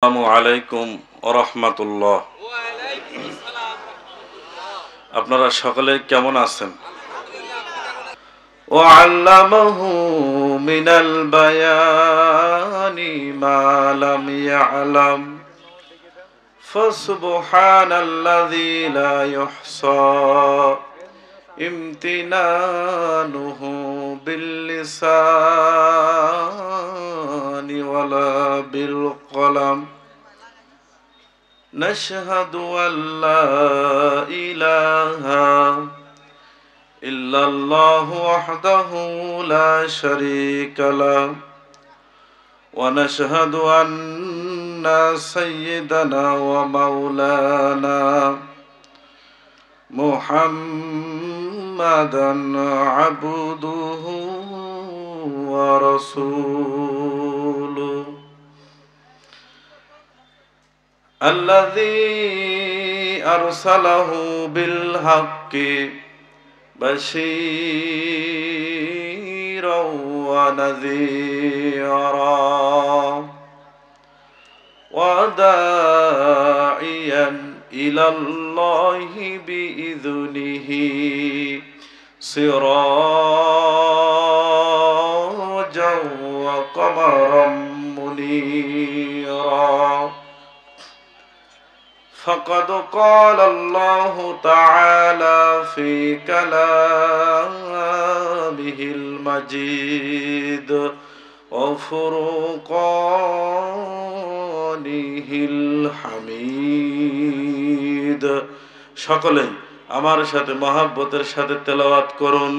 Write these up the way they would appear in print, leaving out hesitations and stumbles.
আসসালামু আলাইকুম ওয়া রাহমাতুল্লাহ। আপনারা সকলে কেমন আছেন? ওয়া আল্লামাহু মিনাল বায়ানি মা লাম ইয়ালাম ফাসুবহানাল্লাযী লা ইহসা ইমতিনানুহু বিল লিসানি ওয়ালা বিল কলাম। نشهد أن لا إله إلا الله وحده لا شريك له ونشهد أن سيدنا ومولانا محمدا عبده ورسوله الذي أرسله بالحق بشيرا ونذيرا وداعيا إلى الله بإذنه سراجا وقمرا منيرا. فقد قال الله تعالى في كلامه المجيد وفرقانه الحميد. সকলেই আমার সাথে মহব্বতের সাথে তেলাওয়াত করুন।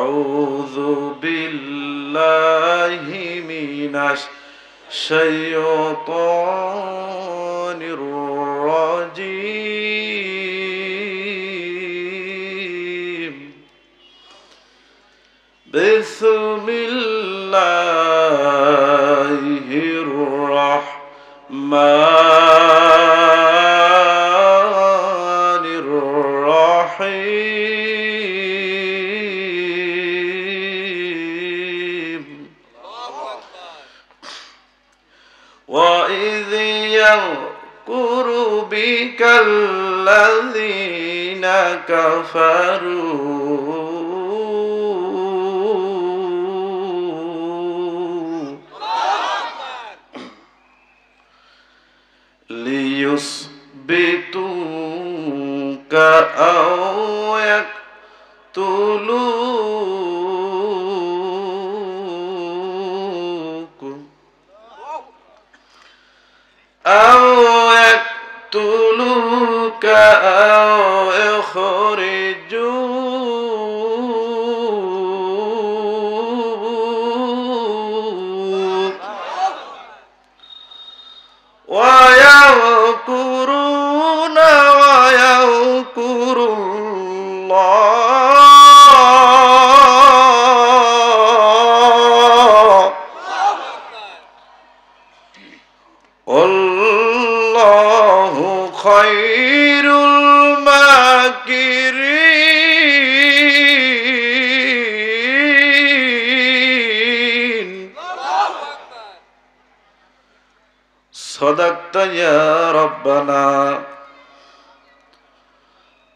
আউযু বিল্লাহি মিনাশ শাইতানির রাজীম। বিসমিল্লাহির রাহমানির রাহিম। وَإِذْ يَمْكُرُ بِكَ الَّذِينَ كَفَرُوا لِيُثْبِتُوكَ أَوْ يَقْتُلُوكَ أو يخرجوك ويمكرون ويمكر الله والله خير الماكرين. صدقت يا ربنا.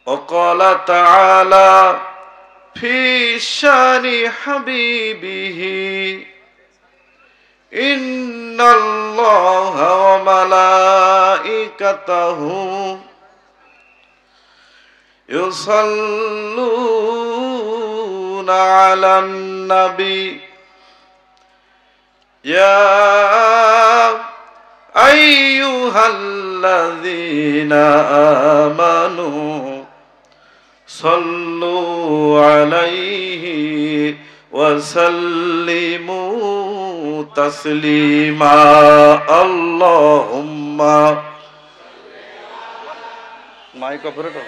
وقال تعالى في شان حبيبه إن الله وملائكته يصلون على النبي يا أيها الذين آمنوا صلوا عليه وسلموا تسليما. اللهم মাইক অপারেটর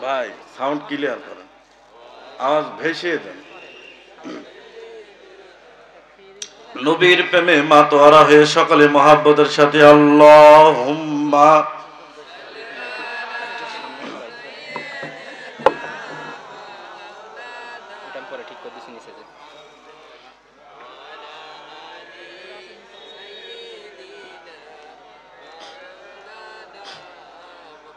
ভাই সাউন্ড ক্লিয়ার করেন, আওয়াজ ভেসিয়ে দেন। নবীর প্রেমে মাতোয়ারা হয়ে সকলে মহাব্বতের সাথে আল্লাহুম্মা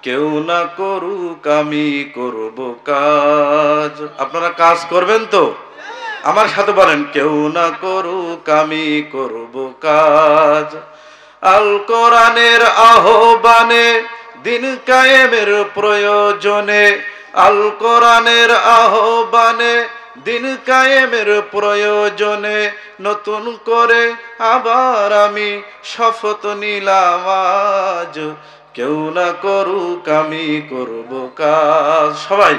কেউ না করুক আমি করব কাজ। আপনারা কাজ করবেন তো? আমার সাথে বলেন, কেউ না করুক আমি করব কাজ। আল কোরআনের আহ্বানে দিন কায়েমের প্রয়োজনে, আল কোরআনের আহ্বানে দিন কায়েমের প্রয়োজনে নতুন করে আবার আমি শপথ নিলাম আজ, কেউ না করুক আমি করব কাজ। সবাই,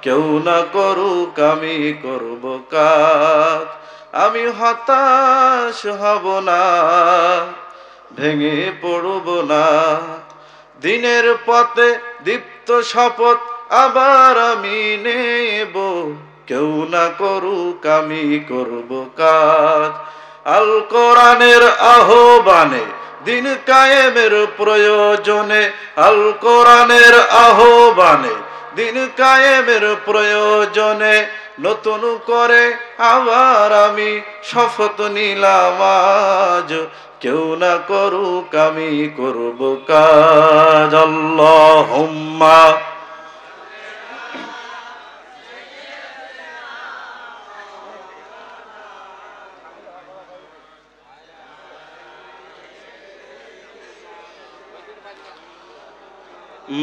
কেউ না করুক আমি করব কাজ। আমি হতাশ হব না, ভেঙে পড়ব না, দিনের পথে দীপ্ত শপথ আবার আমি নেব, কেউ না করুক আমি করব কাজ। আল কোরআনের আহ্বানে দিন কায়েমের প্রয়োজনে, আল কোরআনের আহ্বানে দিন কায়েমের প্রয়োজনে নতুন করে আবার আমি শপথ নিলাম আজ, কেউ না করুক আমি করব কাজ। আল্লাহুম্মা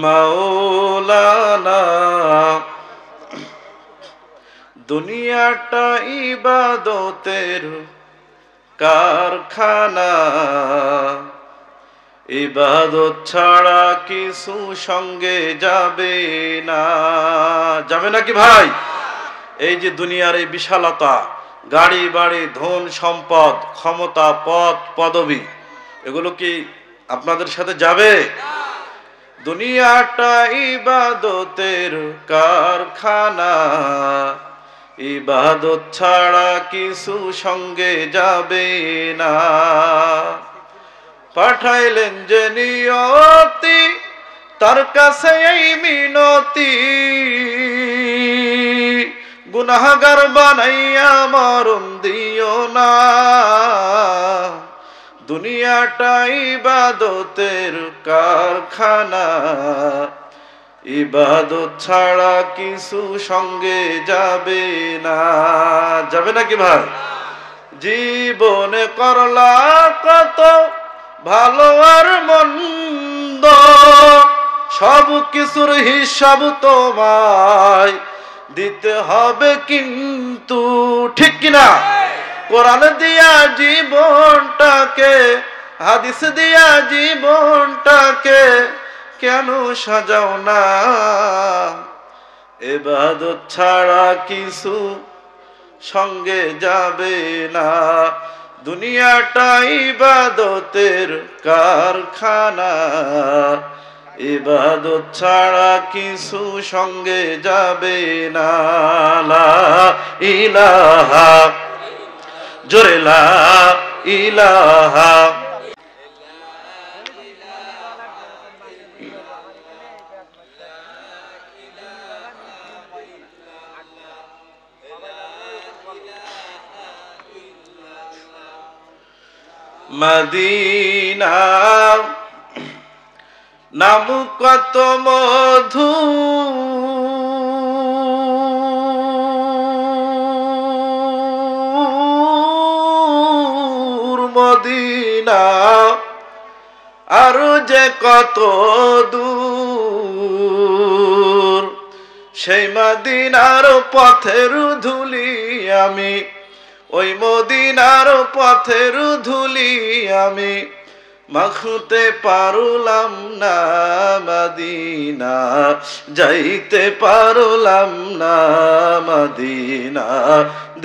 মাওলানা। দুনিয়াটা ইবাদতের কারখানা, ইবাদত ছাড়া কিছু সঙ্গে যাবে না। যাবে নাকি ভাই? এই যে দুনিয়ার এই বিশালতা, গাড়ি বাড়ি, ধন সম্পদ, ক্ষমতা, পদ পদবী, এগুলো কি আপনাদের সাথে যাবে? দুনিয়াটা ইবাদতের কারখানা, ইবাদত ছাড়া কিছু সঙ্গে যাবে না। পাঠাইলেন যে নিয়তি, তার কাছে এই মিনতি, গুনাহগার বানাইয়া মরণ দিও না। দুনিয়াটা ইবাদতের কারখানা, ইবাদত ছাড়া কিছু সঙ্গে যাবে না। যাবে নাকি ভাই? জীবনে করলা কত ভালো আর মন্দ, সব কিছুর হিসাব তোমায় দিতে হবে কিন্তু, ঠিক কিনা? কোরআন দিয়া জীবনটাকে, হাদিস দিয়া জীবনটাকে কেন সাজাও না? ইবাদত ছাড়া কিছু সঙ্গে যাবে না। দুনিয়াটা ইবাদতের কারখানা, ইবাদত ছাড়া কিছু সঙ্গে যাবে না। লা ইলাহা, জোরে লা ইলাহা। মদিনা নাম কত মধু, মদিনা আর যে কত দূর, সেই মদিনার পথের ধুলি আমি, ওই মদিনার পথের ধুলি আমি মাখতে পারলাম না। মদিনা যাইতে পারলাম না, মদিনা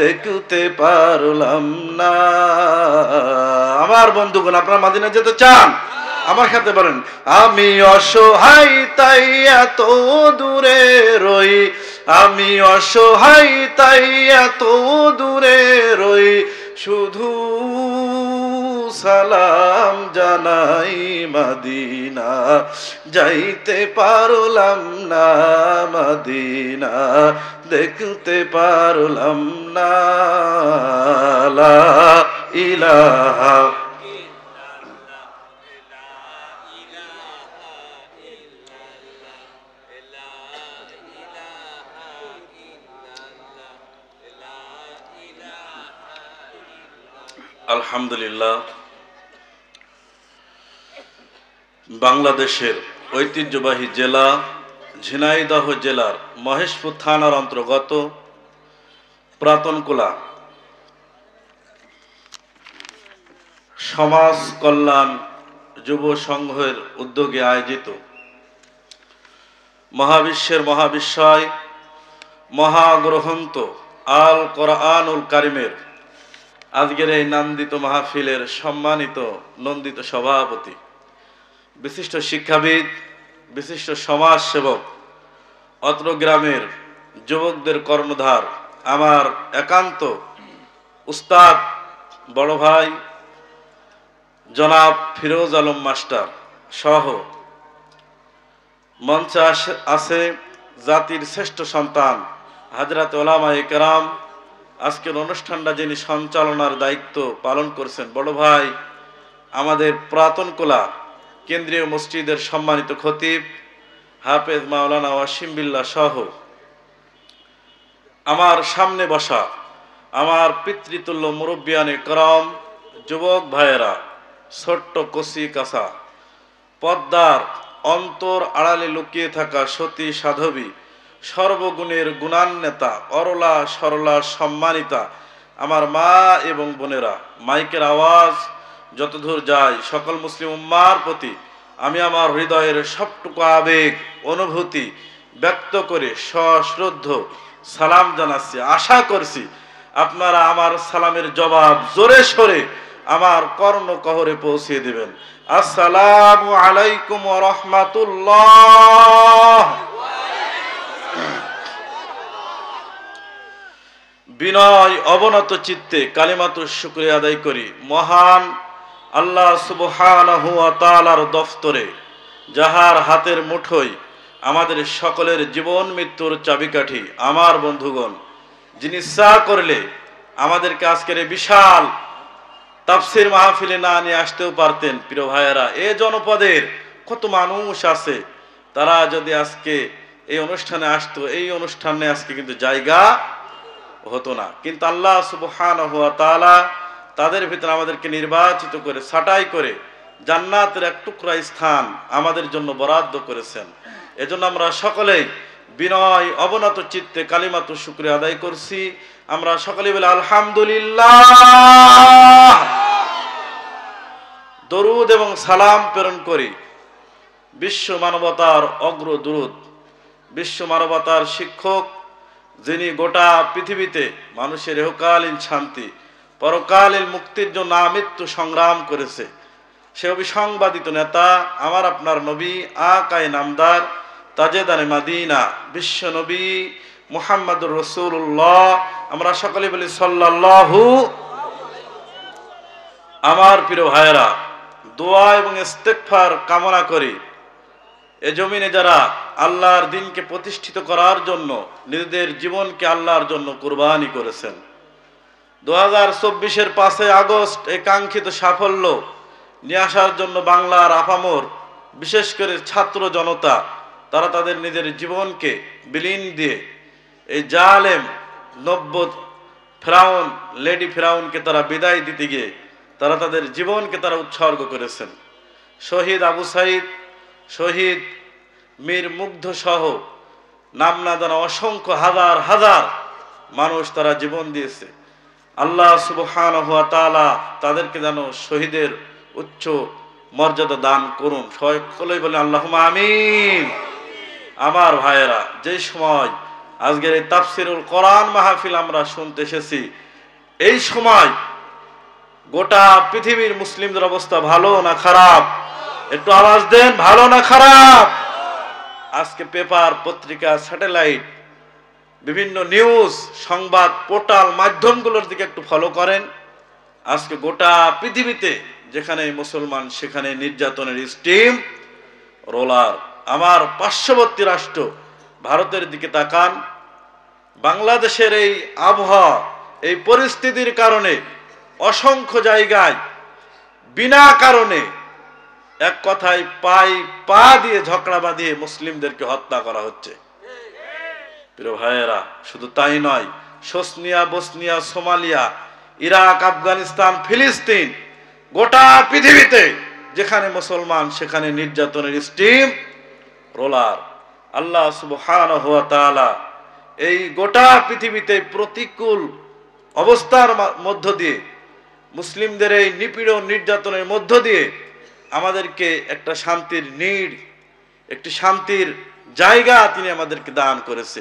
দেখতে পারলাম না। আমার বন্ধুগণ, আপনারা মদিনা যেতে চান? আমার সাথে বলেন, আমি অসহায় তাই এত দূরে রই, আমি অসহায় তাই এত দূরে রই, শুধু সালাম জানাই মদিনা যাইতে পারলাম না। মদিনা দেখতে পারলাম না। লা ইলাহা, আলহামদুলিল্লাহ, বাংলাদেশের ঐতিহ্যবাহী জেলা ঝিনাইদহ জেলার মহেশপুর থানার অন্তর্গত প্রাতনকোলা সমাজ কল্যাণ যুব সংঘের উদ্যোগে আয়োজিত মহাবিশ্বের মহাবিস্ময় মহাগ্রন্থ আল কোরআনুল কারিমের আজকের এই নন্দিত মাহফিলের সম্মানিত নন্দিত সভাপতি, বিশিষ্ট শিক্ষাবিদ, বিশিষ্ট সমাজসেবক, অত্র গ্রামের যুবকদের কর্ণধার আমার একান্ত উস্তাদ বড় ভাই জনাব ফিরোজ আলম মাস্টার সহ মঞ্চে আছে জাতির শ্রেষ্ঠ সন্তান হযরত উলামায়ে কেরাম। আজকের অনুষ্ঠানটা যিনি সঞ্চালনার দায়িত্ব পালন করছেন বড় ভাই আমাদের প্রাতনকোলা কেন্দ্রীয় মসজিদের সম্মানিত খতিব হাফেজ মাওলানা ওয়াসিম বিল্লাহ সহ আমার সামনে বসা আমার পিতৃতুল্য মুরব্বিয়ানে করম, যুবক ভাইয়েরা, ছোট্ট কচি কাঁচা পদ্মার অন্তর আড়ালে লুকিয়ে থাকা সতী সাধবী, সর্বগুণের গুণান্বিতা, অরলা সরলা সম্মানিতা আমার মা এবং বোনেরা, মাইকের আওয়াজ যতদূর যায় সকল মুসলিম উম্মার প্রতি আমি আমার হৃদয়ের সবটুকু আবেগ অনুভূতি ব্যক্ত করে সশ্রদ্ধ সালাম জানাচ্ছি। আশা করছি আপনারা আমার সালামের জবাব জোরে সরে আমার কর্ণকহরে পৌঁছে দিবেন। আসসালামু আলাইকুম ওয়া রাহমাতুল্লাহ। বিনয় অবনত চিত্তে কালিমাতুশ শুকরিয়া আদায় করি মহান আল্লাহ সুবহানাহু ওয়া তাআলার দফতরে, যাহার হাতের মুঠোয় আমাদের সকলের জীবন মৃত্যুর চাবিকাঠি। আমার বন্ধুগণ, যিনি ইচ্ছা করলে আমাদেরকে আজকের এই বিশাল তাফসীর মাহফিলে না নিয়ে আসতেও পারতেন। প্রিয় ভাইয়েরা, এ জনপদের কত মানুষ আছে, তারা যদি আজকে এই অনুষ্ঠানে আসতো, এই অনুষ্ঠানে আজকে কিন্তু জায়গা হতো না। কিন্তু আল্লাহ সুবহানাহু ওয়া তাআলা তাদের ভিতরে আমাদেরকে নির্বাচিত করে ছাঁটাই করে জান্নাতের এক টুকরা স্থান আমাদের জন্য বরাদ্দ করেছেন। এজন্য আমরা সকলেই বিনয় অবনত চিত্তে কালিমাতুশ শুকরিয়া আদায় করছি। আমরা সকলেই বলি আলহামদুলিল্লাহ। দরুদ এবং সালাম প্রেরণ করি বিশ্ব মানবতার অগ্রদূত, বিশ্ব মানবতার শিক্ষক, যিনি গোটা পৃথিবীতে মানুষের ইহকালীন শান্তি পরকালীন মুক্তির জন্য আমৃত্যু সংগ্রাম করেছে, সে অবিসংবাদিত নেতা আমার আপনার নবী আকায়ে নামদার তাজেদারে মাদিনা বিশ্ব নবী মুহাম্মদুর রাসূলুল্লাহ। আমরা সকলে বলি সাল্লাল্লাহু। আমার প্রিয় ভাইয়েরা, দোয়া এবং ইস্তেগফার কামনা করি এ জমিনে যারা আল্লাহর দ্বীনকে প্রতিষ্ঠিত করার জন্য নিজেদের জীবনকে আল্লাহর জন্য কুরবানি করেছেন। 2024-এর 5 আগস্ট এই কাঙ্ক্ষিত সাফল্য নিয়ে আসার জন্য বাংলার আপামর বিশেষ করে ছাত্র জনতা তারা তাদের নিজের জীবনকে বিলীন দিয়ে এই জালেম নব্য ফেরাউন লেডি ফেরাউনকে তারা বিদায় দিতে গিয়ে তারা তাদের জীবনকে তারা উৎসর্গ করেছেন। শহীদ আবু সাইদ, শহীদ মীর মুগ্ধ সহ নাম না জানা অসংখ্য হাজার হাজার মানুষ তারা জীবন দিয়েছে। আল্লাহ সুবহানাহু ওয়া তাআলা তাদেরকে যেন শহীদের উচ্চ মর্যাদা দান করুন। সকলেই বলেন আল্লাহুম্মা আমিন। আমার ভাইয়েরা, যে সময় আজকের এই তাফসীরুল কোরআন মাহফিল আমরা শুনতে এসেছি, এই সময় গোটা পৃথিবীর মুসলিমদের অবস্থা ভালো না খারাপ? একটু আওয়াজ দেন, ভালো না খারাপ? আজকে পেপার পত্রিকা স্যাটেলাইট বিভিন্ন নিউজ সংবাদ পোর্টাল মাধ্যমগুলোর দিকে একটু ফলো করেন। আজকে গোটা পৃথিবীতে যেখানে মুসলমান সেখানে নির্যাতনের স্টিম রোলার। আমার পার্শ্ববর্তী রাষ্ট্র ভারতের দিকে তাকান, বাংলাদেশের এই আবহাওয়া এই পরিস্থিতির কারণে অসংখ্য জায়গায় বিনা কারণে এক কথায় পা দিয়ে ঝগড়া বাঁধিয়ে মুসলিমদেরকে হত্যা করা হচ্ছে। প্রিয় ভাইয়েরা, শুধু তাই নয়, বসনিয়া সোমালিয়া ইরাক, আফগানিস্তান, ফিলিস্তিন, গোটা পৃথিবীতে যেখানে মুসলমান সেখানে নির্যাতনের স্টিম রোলার। আল্লাহ সুবহানাহু ওয়া তাআলা এই গোটা পৃথিবীতে প্রতিকূল অবস্থার মধ্য দিয়ে, মুসলিমদের এই নিপীড়ন নির্যাতনের মধ্য দিয়ে আমাদেরকে একটা শান্তির একটি শান্তির জায়গা তিনি আমাদেরকে দান করেছে,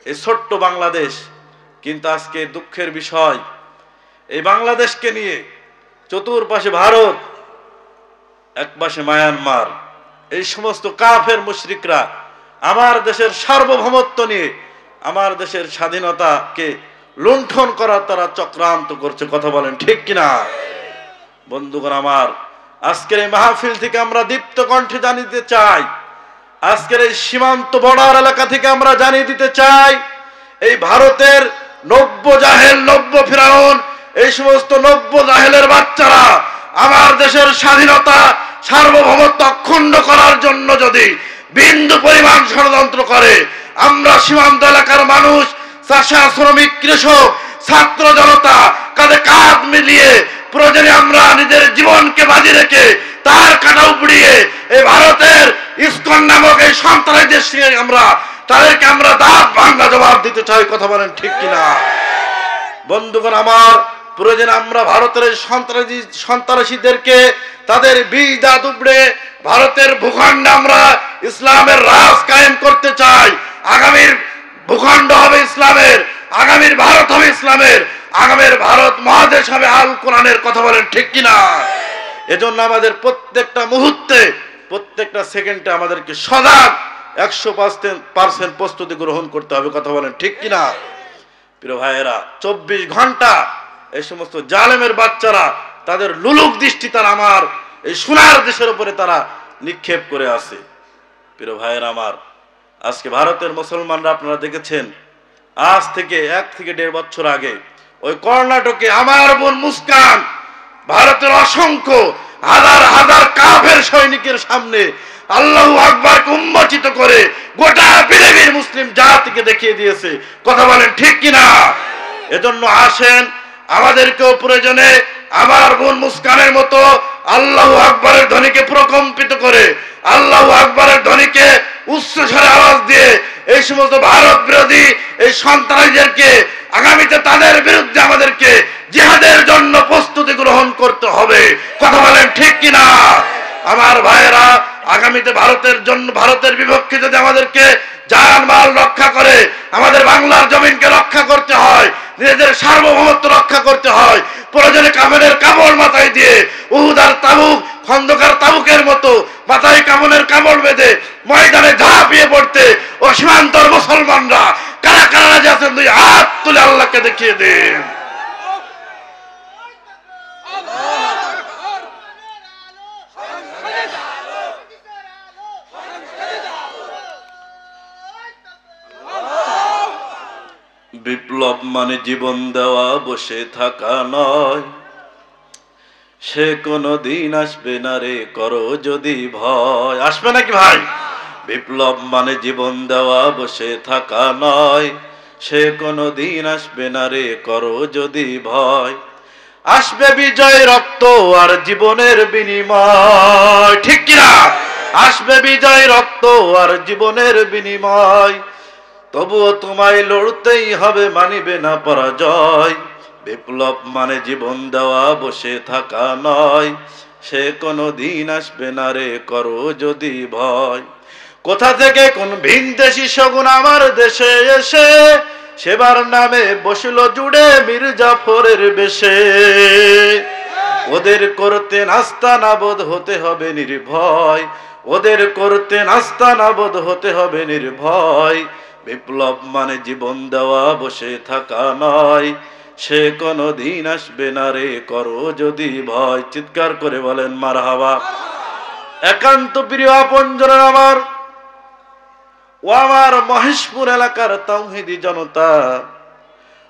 এই ছোট্ট বাংলাদেশ। কিন্তু আজকে দুঃখের বিষয়, এই বাংলাদেশকে নিয়ে চতুর্পাশে ভারত, একপাশে মায়ানমার, এই সমস্ত কাফের মুশরিকরা আমার দেশের সার্বভৌমত্ব নিয়ে আমার দেশের স্বাধীনতাকে লুণ্ঠন করার তারা চক্রান্ত করছে। কথা বলেন ঠিক কিনা? বন্ধুগণ আমার, আজকের এই মাহফিল থেকে আমরা দীপ্ত কণ্ঠে জানিয়ে দিতে চাই, আজকের এই সীমান্ত বর্ডার এলাকা থেকে আমরা জানিয়ে দিতে চাই, এই ভারতের নব্য জাহেল, নব্য ফিরাউন, এই সমস্ত নব্য জাহেলের বাচ্চারা আমার দেশের স্বাধীনতা সার্বভৌমত্ব অক্ষুণ্ণ করার জন্য যদি বিন্দু পরিমাণ ষড়যন্ত্র করে, আমরা সীমান্ত এলাকার মানুষ, চাষা, শ্রমিক, কৃষক, ছাত্র জনতা কাঁধে কাঁধ মিলিয়ে প্রয়োজনে আমরা নিজের জীবনকে বাজি রেখে তার কাটা উপড়িয়ে এই ভারতের ইসকন নামক এই সন্ত্রাসীদের সঙ্গে তাদেরকে আমরা দাঁত ভাঙা জবাব দিতে চাই। কথা বলেন ঠিক কিনা? বন্ধুগণ আমার, প্রয়োজনে আমরা ভারতের সন্ত্রাসীদেরকে তাদের বীজ দাঁত উপড়ে ভারতের ভূখণ্ডে আমরা ইসলামের রাজ কায়েম করতে চাই। আগামীর ভূখণ্ড হবে ইসলামের, আগামীর ভারত হবে ইসলামের, আগামীর ভারত মহাদেশ হবে আল কোরআনের। কথা বলেন ঠিক কিনা? এজন্য আমাদের প্রত্যেকটা মুহূর্তে, প্রত্যেকটা সেকেন্ডে আমাদেরকে সজাগ 100% প্রস্তুতি গ্রহণ করতে হবে। কথা বলেন ঠিক কিনা? প্রিয় ভাইয়েরা, 24 ঘন্টা এই সমস্ত জালেমের বাচ্চারা তাদের লুলুক দৃষ্টি তারা আমার এই সোনার দেশের উপরে তারা নিক্ষেপ করে আছে। প্রিয় ভাইয়েরা আমার, আজকে ভারতের মুসলমানরা আপনারা দেখেছেন, আজ থেকে 1 থেকে 1.5 বছর আগে ওই কর্ণাটকে আমার বোন মুস্কান ভারতের অসংখ্য হাজার হাজার কাফের সৈনিকের সামনে আল্লাহু আকবারকে উন্মোচিত করে গোটা পৃথিবীর মুসলিম জাতিকে দেখিয়ে দিয়েছে। কথা বলেন ঠিক কিনা? এজন্য আসেন, আমাদেরকেও প্রয়োজনে আমার বোন মুস্কানের মতো আল্লাহু আকবারের ধ্বনিকে প্রকম্পিত করে, আল্লাহু আকবারের ধ্বনিকে উচ্চস্বরে আওয়াজ দিয়ে এই সমস্ত ভারত বিরোধী এই সন্ত্রাসীদেরকে আগামীতে তাদের বিরুদ্ধে আমাদেরকে জিহাদের জন্য প্রস্তুতি গ্রহণ করতে হবে। কথা বলেন ঠিক কিনা? আমার ভাইয়েরা, আগামীতে ভারতের বিপক্ষে যদি আমাদেরকে জান মাল রক্ষা করে, আমাদের বাংলার জমিনকে রক্ষা করতে হয়, নিজেদের সার্বভৌমত্ব রক্ষা করতে হয়, প্রয়োজনে কাফনের কাপড় মাথায় দিয়ে উহুদ আর তাবুক, খন্দকার তাবুকের মতো মাথায় কাফনের কাপড় বেঁধে ময়দানে ঝাঁপিয়ে পড়তে ও সীমান্তর মুসলমানরা কারা কারা রাজি আছেন? 2 হাত তুলে আল্লাহকে দেখিয়ে দেন। বিপ্লব মানে জীবন দেওয়া, বসে থাকা নয়, সে কোনো দিন আসবে না রে, করো যদি ভয়। আসবে নাকি ভাই? বিপ্লব মানে জীবন দেওয়া, বসে থাকা নয়, সে কোনো দিন আসবে না রে, করো যদি ভয়। আসবে বিজয়, রক্ত আর জীবনের বিনিময়। ঠিক কিনা? আসবে বিজয়, রক্ত আর জীবনের বিনিময়, তবুও তোমায় লড়তেই হবে, মানিবে না পরাজয়। বিপ্লব মানে জীবন দেওয়া, বসে থাকা নয়, সে কোনো দিন আসবে না রে, করো যদি ভয়। কোথা থেকে কোন ভিনদেশি শগুন আমার দেশে এসে সেবার নামে বসলো জুড়ে মির্জাফরের বেশে। ওদের করতে নাস্তানাবোধ হতে হবে নির্ভয়, ওদের করতে নাস্তানাবোধ হতে হবে নির্ভয়। বিপ্লব মানে জীবন দেওয়া, বসে থাকা নয়, সে কোনো দিন আসবে না রে, করো যদি ভয়। চিৎকার করে বলেন মারহাবা। একান্ত প্রিয় আপনজনের আমার ও আমার মহেশপুর এলাকার তাওহীদি জনতা,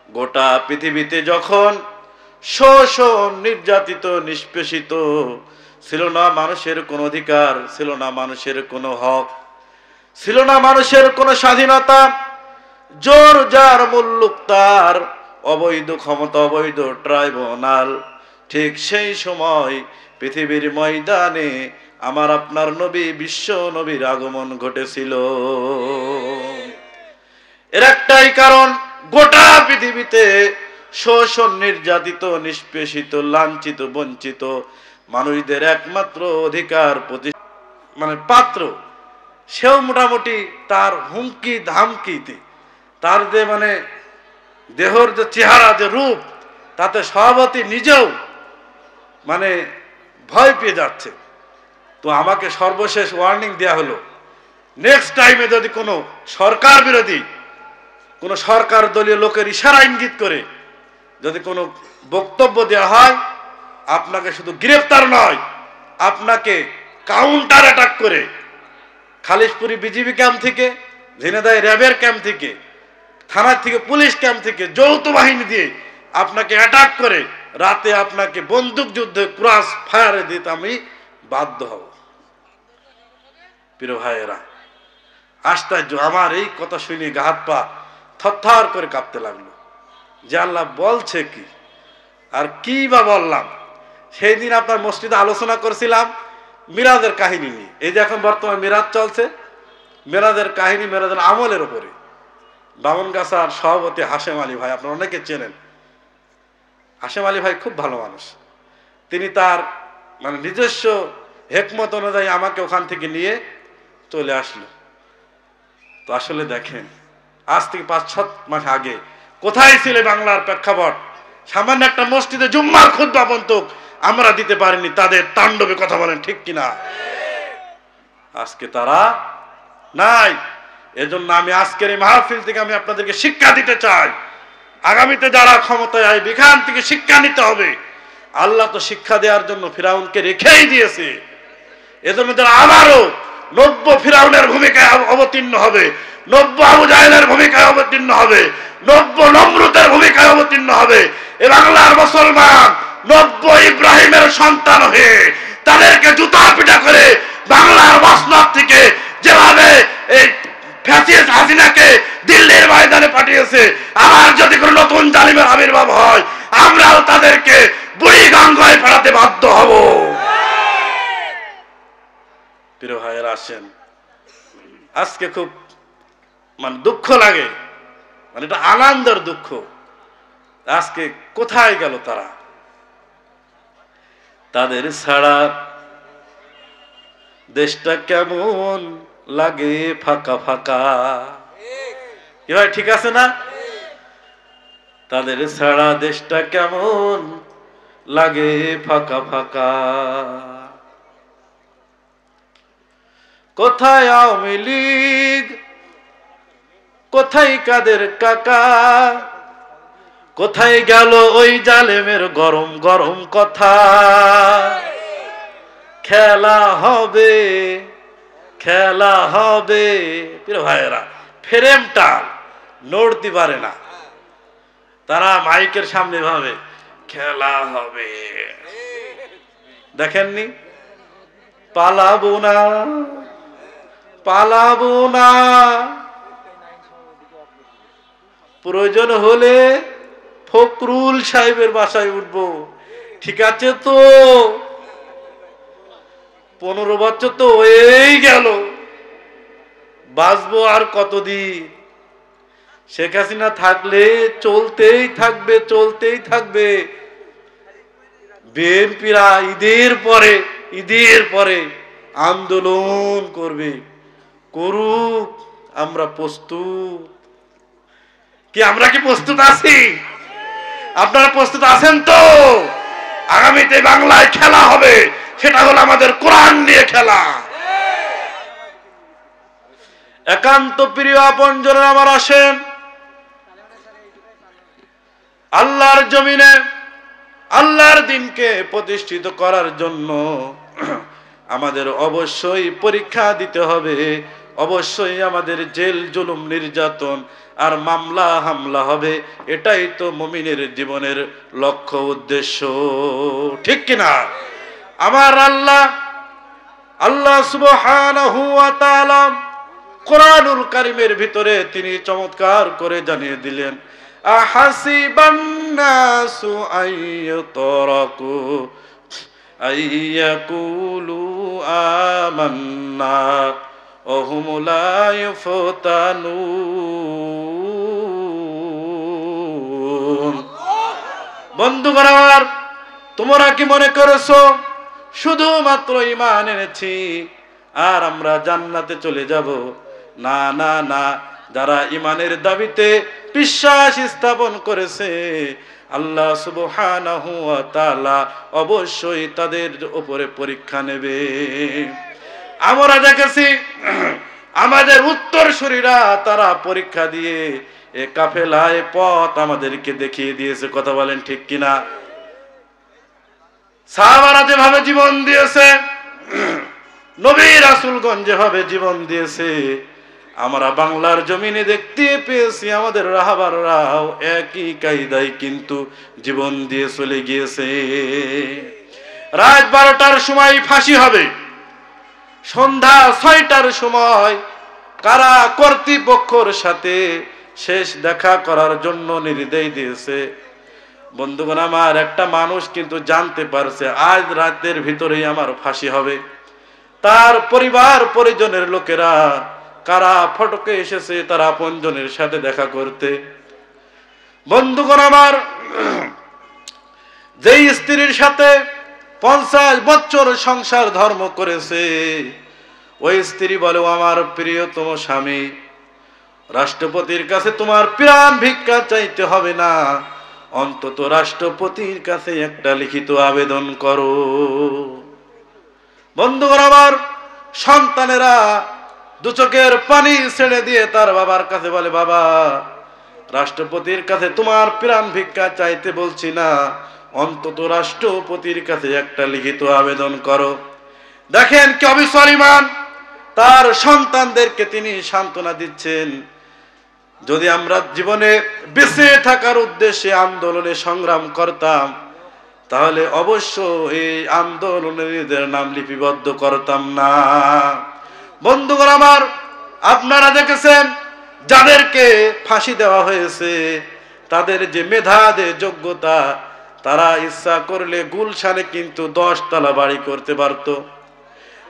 গোটা পৃথিবীতে যখন শোষণ, নির্যাতিত, নিষ্পেষিত ছিল না মানুষের কোনো অধিকার, ছিল না মানুষের কোনো হক, ছিল না মানুষের কোনো স্বাধীনতা, জোর যার মুল্লুক তার, অবৈধ ক্ষমতা, অবৈধ ট্রাইব্যুনাল। ঠিক সেই সময় পৃথিবীর ময়দানে আমার আপনার নবী, বিশ্ব নবীর আগমন ঘটেছিল। এর একটাই কারণ, গোটা পৃথিবীতে শোষণ, নির্যাতিত, নিষ্পেষিত, লাঞ্ছিত, বঞ্চিত মানুষদের একমাত্র অধিকার পাত্র, সেও মোটামুটি তার হুমকি ধামকিতে, তার যে দেহর যে চেহারা, যে রূপ, তাতে সভাপতি নিজেও ভয় পেয়ে যাচ্ছে। তো আমাকে সর্বশেষ ওয়ার্নিং দেওয়া হলো, নেক্সট টাইমে যদি কোনো সরকার বিরোধী, কোনো সরকার দলীয় লোকের ইশারা ইঙ্গিত করে যদি কোনো বক্তব্য দেওয়া হয়, আপনাকে শুধু গ্রেফতার নয়, আপনাকে কাউন্টার অ্যাটাক করে খালিশপুরি বিজিবি ক্যাম্প থেকে, ঝিনাইদহ র্যাবের ক্যাম্প থেকে, থানা থেকে, পুলিশ ক্যাম্প থেকে, যৌথ বাহিনী দিয়ে আপনাকে অ্যাটাক করে রাতে আপনাকে বন্দুক যুদ্ধে ক্রস ফায়ারে দিতে আমি বাধ্য হব। প্রিয় ভাইয়েরা, আশ্চর্য, আমার এই কথা শুনে গা হাত পা থরথর করে কাঁপতে লাগলো যে আল্লাহ বলছে কি, আর কি বা বললাম। সেই দিন আপনার মসজিদে আলোচনা করেছিলাম মিরাজের কাহিনী নিয়ে। এই যে এখন বর্তমানে মিরাজ চলছে, মিরাজের কাহিনী, মিরাজের আমলের উপরে। বামনগাছার সভাপতি হাশেম আলী ভাই, আপনারা অনেকে চেনেন। হাশেম আলী ভাই খুব ভালো মানুষ। তিনি তার নিজস্ব হেকমত অনুযায়ী আমাকে ওখান থেকে নিয়ে চলে আসলো। তো আসলে দেখেন, আজ থেকে 5-7 মাস আগে কোথায় ছিল বাংলার প্রেক্ষাপট? সামান্য একটা মসজিদে জুম্মার খুতবা পর্যন্ত আমরা দিতে পারিনি, তাদের তাণ্ডবে। কথা বলেন ঠিক কিনা? আজকে তারা নাই। এজন্য আমি আজকের এই মাহফিল থেকে আমি আপনাদেরকে শিক্ষা দিতে চাই, আগামীতে যারা ক্ষমতায় আসবে এখান থেকে শিক্ষা নিতে হবে। আল্লাহ তো শিক্ষা দেওয়ার জন্য ফিরাউনকে রেখেই দিয়েছে। এজন্য যারা আবারও 90 ফিরাউনের ভূমিকায় অবতীর্ণ হবে, 90 আবু জাহেলের ভূমিকায় অবতীর্ণ হবে, 90 নমরুদের ভূমিকায় অবতীর্ণ হবে, এ বাংলার মুসলমান 90 ইব্রাহিমের সন্তান হয়ে তাদেরকে জুতা পিটা করে বাংলার মসনদ থেকে যেভাবে এই ফ্যাসিস্ট হাসিনাকে দিল্লির ময়দানে পাঠিয়েছে, আবার যদি কোনো নতুন জালিমের আবির্ভাব হয়, আমরাও তাদেরকে বুড়ি গঙ্গায় ফেরাতে বাধ্য হব। প্রিয় ভাইয়েরা, আসেন, আজকে খুব দুঃখ লাগে, এটা আনন্দের দুঃখ। আজকে কোথায় গেল তারা? তাদের ছাড়া দেশটা কেমন লাগে ফাঁকা ফাঁকা। কি ভাই, ঠিক আছে না? তাদের ছাড়া দেশটা কেমন লাগে ফাঁকা ফাঁকা। কোথায় আওয়ামী লীগ, কোথায় কাদের কাকা, কোথায় গেল ওই জালেমের গরম গরম কথা? খেলা হবে, খেলা হবে। প্রিয় ভাইয়েরা, ফ্রেমটা নড়তে পারে না। তারা মাইকের সামনে ভাবে খেলা হবে। দেখেননি? পালাবো না, পালাবো না, প্রয়োজন হলে ফখরুল সাহেবের বাসায় উঠবো। ঠিক আছে তো? 15 বছর তো হয়েই গেল, বাঁচবো আর কতদিন? শেখ হাসিনা থাকলে চলতেই থাকবে, চলতেই থাকবে। বিএনপিরা ঈদের পরে আন্দোলন করবে, করুক, আমরা প্রস্তুত। কি আমরা কি প্রস্তুত আছি? আপনারা প্রস্তুত আছেন তো? আগামীতে বাংলায় খেলা হবে, সেটা হলো আমাদের কোরআন নিয়ে খেলা। একান্ত প্রিয় আপনজনেরা আমার, আসেন, আল্লাহর জমিনে আল্লাহর দ্বীনকে প্রতিষ্ঠিত করার জন্য আমাদের অবশ্যই পরীক্ষা দিতে হবে। অবশ্যই আমাদের জেল জুলুম নির্যাতন আর মামলা হামলা হবে। এটাই তো মুমিনের জীবনের লক্ষ্য উদ্দেশ্য, ঠিক কিনা? আমার আল্লাহ সুবহানাহু ওয়া তাআলা কোরআনুল কারীমের ভিতরে তিনি চমৎকার করে জানিয়ে দিলেন, আহাসিবান নাসু আইয়ুতরাকু আইয়াকুলু আমান্না ওয়া হুম লা ইফতানুন। বন্ধুগণ আমার, তোমরা কি মনে করেছো শুধুমাত্র ঈমান এনেছি আর আমরা জান্নাতে চলে যাব? না না না, যারা ঈমানের দাবিতে বিশ্বাস স্থাপন করেছে আল্লাহ সুবহানাহু ওয়া তাআলা অবশ্যই তাদের উপরে পরীক্ষা নেবে। আমরা দেখেছি আমাদের উত্তরসূরিরা তারা পরীক্ষা দিয়ে এ কাফেলায় পথ আমাদেরকে দেখিয়ে দিয়েছে। কথা বলেন ঠিক কিনা? সাহাবারা যেভাবে জীবন দিয়েছে, নবী রাসূলগণ যেভাবে জীবন দিয়েছে, আমরা বাংলার জমিনে দেখতে পেয়েছি আমাদের রাহাবাররাও একই কায়দায় কিন্তু জীবন দিয়ে চলে গিয়েছে। রাত 12টার সময় ফাঁসি হবে, সন্ধ্যা 6টার সময় কারা কর্তৃপক্ষের সাথে শেষ দেখা করার জন্য নির্দেশ দিয়েছে। বন্ধুগণ আমার, একটা মানুষ কিন্তু জানতে পারছে আজ রাতের ভিতরেই আমার ফাঁসি হবে। তার পরিবার পরিজনের লোকেরা কারা ফটকে এসেছে তার আপনজনের সাথে দেখা করতে। বন্ধুগণ আমার, যেই স্ত্রীর সাথে 50 বছর সংসার ধর্ম করেছে, ওই স্ত্রী বলে, আমার প্রিয়তম স্বামী, রাষ্ট্রপতির কাছে তোমার প্রাণ ভিক্ষা চাইতে হবে না, অন্তত রাষ্ট্রপতির কাছে একটা লিখিত আবেদন করো। বন্ধুগণ আমার, সন্তানেরা দু চোখের পানি ছেড়ে দিয়ে তার বাবার কাছে বলে, বাবা, রাষ্ট্রপতির কাছে তোমার প্রাণ ভিক্ষা চাইতে বলছি না, অন্তত রাষ্ট্রপতির কাছে একটা লিখিত আবেদন করো। দেখেন কি অবিচল ঈমান, তার সন্তানদেরকে তিনি সান্ত্বনা দিচ্ছেন। যদি আমরা জীবনে বেঁচে থাকার উদ্দেশ্যে আন্দোলনে সংগ্রাম করতাম, তাহলে অবশ্য এই আন্দোলনের নাম লিপিবদ্ধ করতাম না। বন্ধুগণ আমার, আপনারা দেখেছেন যাদেরকে ফাঁসি দেওয়া হয়েছে তাদের যে মেধা, যে যোগ্যতা, তারা ইচ্ছা করলে গুলশানে কিন্তু 10 তলা বাড়ি করতে পারত,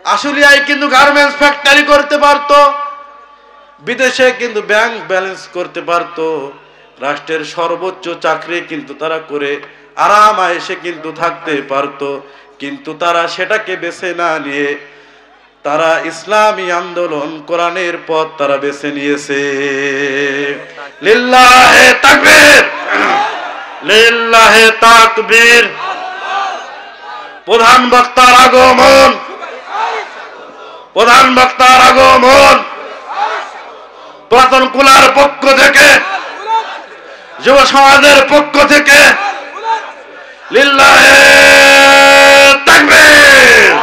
আশুলিয়ায় কিন্তু গার্মেন্টস ফ্যাক্টরি করতে পারত, বিদেশে কিন্তু ব্যাংক ব্যালেন্স করতে পারত, রাষ্ট্রের সর্বোচ্চ চাকরি কিন্তু তারা করে আরাম আয়েশে কিন্তু থাকতে পারত। কিন্তু তারা সেটাকে বেছে না নিয়ে তারা ইসলামী আন্দোলন, কোরআনের পথ তারা বেছে নিয়েছে। লিল্লাহে তাকবীর, লিল্লাহে তাকবীর। প্রধান বক্তার আগমন, প্রধান বক্তার আগমন। পুরাতন কুলার পক্ষ থেকে, যুব সমাজের পক্ষ থেকে লিল্লাহে তাকবীর।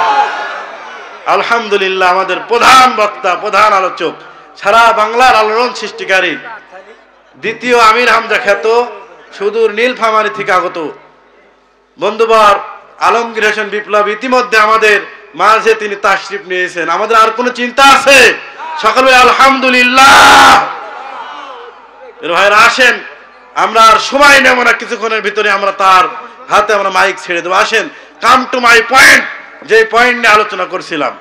আলহামদুলিল্লাহ, আমাদের প্রধান বক্তা, প্রধান আলোচক, সারা বাংলার আলোড়ন সৃষ্টিকারী, দ্বিতীয় আমির হামজা খ্যাত, সুদূর নীলফামারী থেকে আগত বন্ধুবর আলমগীর হোসেন বিপ্লব ইতিমধ্যে আমাদের মাঝে তিনি তাশরিফ নিয়েছেন। আমাদের আর কোনো চিন্তা আছে? সকলে আলহামদুলিল্লাহ। ভাইরা আসেন, আমরা আর সময় নেব না, কিছুক্ষণের ভিতরে আমরা তার হাতে আমরা মাইক ছেড়ে দেবো। আসেন, কাম টু মাই পয়েন্ট, যে পয়েন্ট নিয়ে আলোচনা করছিলাম।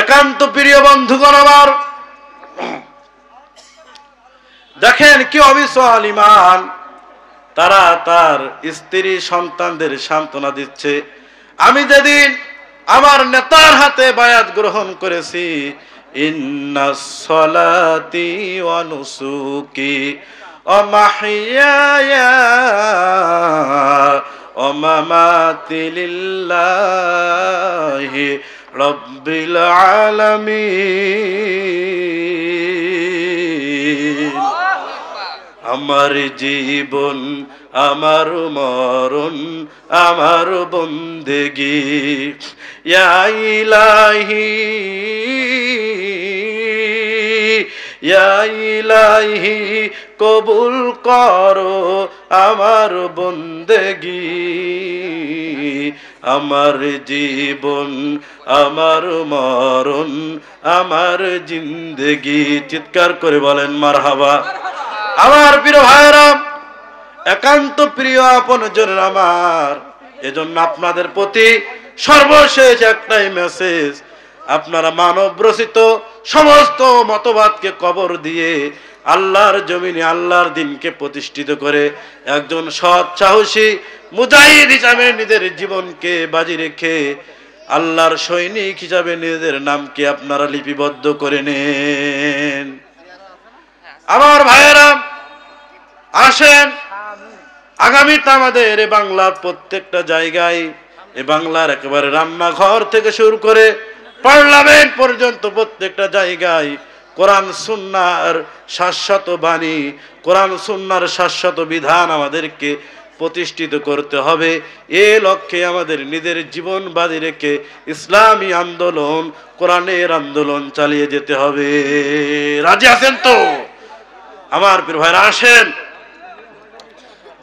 একান্ত প্রিয় বন্ধুগণ আমার, দেখেন কি অবিচল ঈমান, তারা তার স্ত্রী সন্তানদের সান্ত্বনা দিচ্ছে। আমি যেদিন আমার নেতার হাতে বায়াত গ্রহণ করেছি, ইন্নাস সালাতি ওয়া নুসুকি ওয়া মাহইয়ায়া ওয়া মামাতি লিল্লাহি রাব্বিল আলামিন। আমার জীবন, আমার মরণ, আমার বন্দেগী, ইয়া ইলাহি, ইয়া ইলাহি, কবুল করো আমার বন্দেগী। আমার জীবন, আমার মরণ, আমার জিন্দেগি। চিৎকার করে বলেন মারহাবা। আমার প্রিয় ভাইরা, একান্ত প্রিয় আপনজন আমার, এজন্য আপনাদের প্রতি সর্বশেষ একটাই মেসেজ, আপনারা মানব রচিত সমস্ত মতবাদকে কবর দিয়ে আল্লাহর জমিনে আল্লাহর দিনকে প্রতিষ্ঠিত করে একজন সৎ সাহসী মুজাহিদ হিসাবে নিজের জীবনকে বাজি রেখে আল্লাহর সৈনিক হিসাবে নিজেদের নামকে আপনারা লিপিবদ্ধ করে নেন। আমার ভাইয়েরা, আসেন আগামীতে আমাদের এ বাংলার প্রত্যেকটা জায়গায়, এ বাংলার একেবারে রান্নাঘর থেকে শুরু করে পার্লামেন্ট পর্যন্ত প্রত্যেকটা জায়গায় কোরআন সুন্নাহর শাশ্বত বাণী, কোরআন সুন্নাহর শাশ্বত বিধান আমাদেরকে প্রতিষ্ঠিত করতে হবে। এ লক্ষ্যে আমাদের নিজের জীবন বাজি রেখে ইসলামী আন্দোলন, কোরআনের আন্দোলন চালিয়ে যেতে হবে। রাজি আছেন তো? আমার প্রিয় ভাইরা, আসেন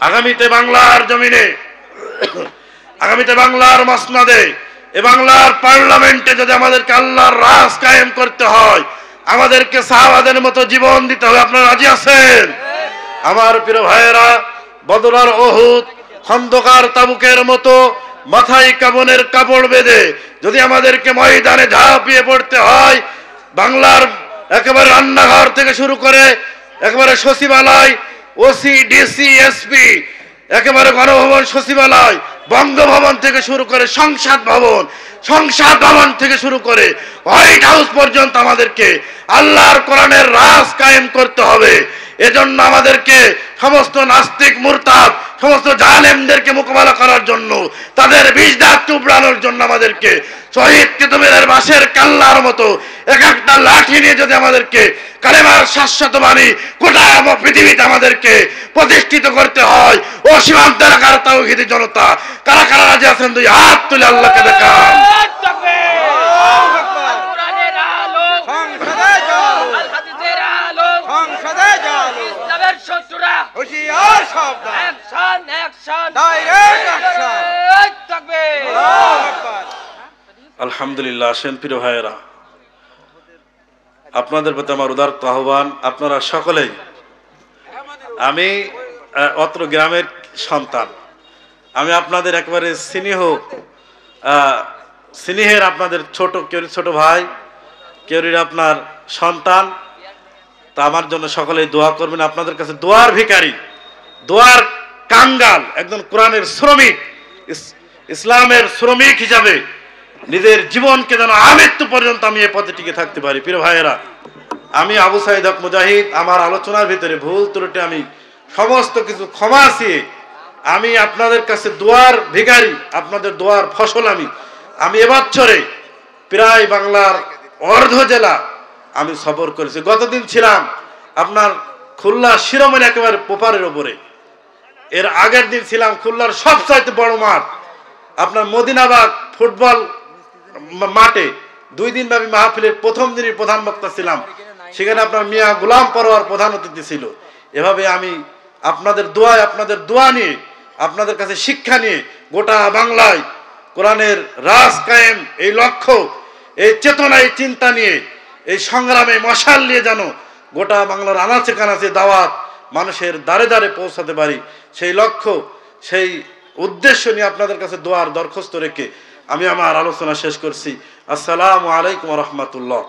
আগামীতে বাংলার জমিনে, আগামীতে বাংলার মসনদে, এ বাংলার পার্লামেন্টে যদি আমাদেরকে আল্লাহর রাজ কায়েম করতে হয়, আমাদেরকে সাহাবাদের মতো জীবন দিতে হবে। আপনারা রাজি আছেন? আমার প্রিয় ভাইয়েরা, বদর আর উহুদ, খন্দকার তাবুকের মতো মাথায় কাফনের কাপড় বেঁধে যদি আমাদেরকে ময়দানে ঝাঁপিয়ে পড়তে হয়, বাংলার একেবারে রান্নাঘর থেকে শুরু করে একেবারে সচিবালয়, ওসি, ডিসি, এসপি, একেবারে গণভবন, সচিবালয়, বঙ্গভবন থেকে শুরু করে সংসদ ভবন থেকে শুরু করে হোয়াইট হাউস পর্যন্ত আমাদেরকে আল্লাহর কোরআনের রাজ কায়েম করতে হবে। এজন্য আমাদেরকে সমস্ত নাস্তিক, মুরতাদ, সমস্ত জালেমদেরকে মোকাবেলা করার জন্য, তাদের বিষ দাঁত চুবড়ানোর জন্য আমাদেরকে শহীদ কুতুবের বাঁশের কাল্লার মতো এক একটা লাঠি নিয়ে যদি আমাদেরকে কালেমার শাশ্বত বাণী গোটা পৃথিবীতে আমাদেরকে প্রতিষ্ঠিত করতে হয়, ও সীমান্ত এলাকার তাওহীদি জনতা, কারা কারা রাজি আছেন? দুই হাত তুলে আল্লাহকে দেখান। আলহামদুলিল্লাহ। আসেন প্রিয় ভাইয়েরা, আপনাদের প্রতি আমার উদারত আহ্বান, আপনারা সকলেই, আমি অত্র গ্রামের সন্তান, আমি আপনাদের একেবারে স্নেহের আপনাদের কেউ ছোট ভাই, কেউ আপনার সন্তান। তা আমার জন্য সকলেই দোয়া করবেন। আপনাদের কাছে দোয়ার ভিখারি, দোয়ার কাঙ্গাল, একজন কোরআনের শ্রমিক, ইসলামের শ্রমিক হিসাবে নিজের জীবনকে যেন আমৃত্যু পর্যন্ত আমি এ পথে টিকে থাকতে পারি। প্রিয় ভাইয়েরা, আমি আবু সাইদ হক মুজাহিদ, আমার আলোচনার ভিতরে ভুল ত্রুটি আমি সমস্ত কিছু ক্ষমা চেয়ে আমি আপনাদের কাছে দোয়ার ভিখারি, আপনাদের দোয়ার ফসল। আমি এবছরে প্রায় বাংলার অর্ধ জেলা আমি সফর করেছি। গতদিন ছিলাম আপনার খুলনা শিরোমণি একেবারে পোপারের ওপরে, এর আগের দিন ছিলাম খুলনার সবচাইতে বড় মাঠ আপনার মদিনাবাগ ফুটবল মাঠে। 2 দিন ব্যাপী মাহফিলের প্রথম দিনই প্রধান বক্তা ছিলাম, সেখানে আপনার মিয়া গোলাম পরোয়ার প্রধান অতিথি ছিল। এভাবে আমি আপনাদের দোয়ায়, আপনাদের দোয়া নিয়ে, আপনাদের কাছে শিক্ষা নিয়ে গোটা বাংলায় কোরআনের রাজ কায়েম, এই লক্ষ্য, এই চেতনা, এই চিন্তা নিয়ে, এই সংগ্রামে মশাল নিয়ে যেন গোটা বাংলার আনাচে কানাচে দাওয়াত মানুষের দ্বারে দ্বারে পৌঁছাতে পারি, সেই লক্ষ্য, সেই উদ্দেশ্য নিয়ে আপনাদের কাছে দোয়ার দরখাস্ত রেখে আমি আমার আলোচনা শেষ করছি। আসসালামু আলাইকুম ওয়া রাহমাতুল্লাহ।